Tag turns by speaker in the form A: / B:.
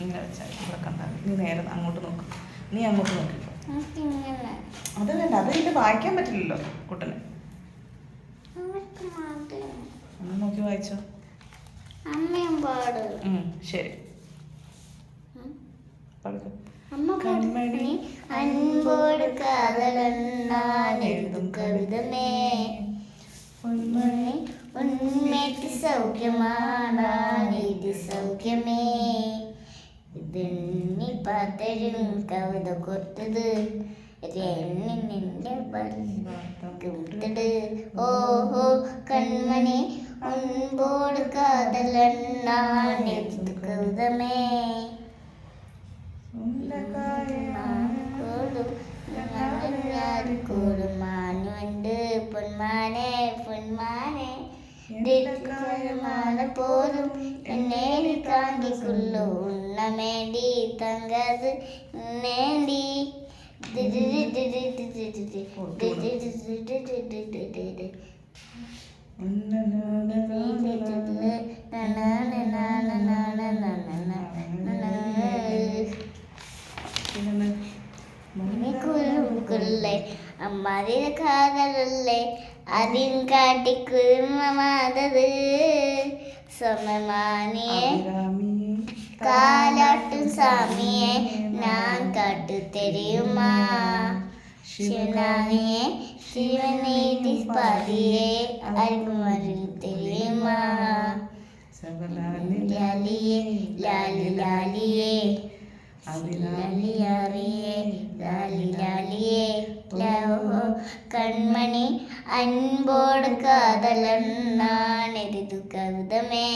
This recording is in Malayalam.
A: ഇങ്ങനെ വെച്ചാൽ ഇവിടെ കണ്ടാൽ നീ നേരെ അങ്ങോട്ട് നോക്കും, നീ അങ്ങോട്ട് നോക്കിക്കോ. അത് വേണ്ട, അത് ഇത് വായിക്കാൻ പറ്റില്ലല്ലോ കുട്ടന്. ഒന്ന് നോക്കി വായിച്ചോ. ശരി, കൺമണി
B: അൻപോട് കാതലെഴുതും കവിതമേ, പൊന്മണി ഉന്മേറ്റ് സൗഖ്യമാണീതി സൗഖ്യമേ, ഇതെണ്ണി പാത്തരും കവിത കൊട്ടത് നിന്റെ കുട്ടത്. ഓഹോ കൺമണി അൻപോട് കാതലെഴുതും കവിതമേ, മാനുണ്ട് പൊന്മാനെ പൊന്മാനെ പോലും എന്നെ കാണിക്കുള്ളൂ ഉണ്ണമേണ്ടി തങ്കത് നേടി. അമ്മാതിര കാതലല്ലേ അതിൻ കാട്ടിക്കുമാതത്, സമമാനിയെ കാലാട്ടും സാമിയെ ഞാൻ കാട്ടു തെരിയുമാ, ശിവനാനിയെ ശിവനീതി പാതിയെ അരുമറിൽ തെരിയുമാ, ലാലിയെ ലാലി ലാലിയെ ലാലിയറിയെ ലാലി ലാലിയെ ലഹോ കൺമണി അൻപോട് കാതലെഴുതും കവിതമേ.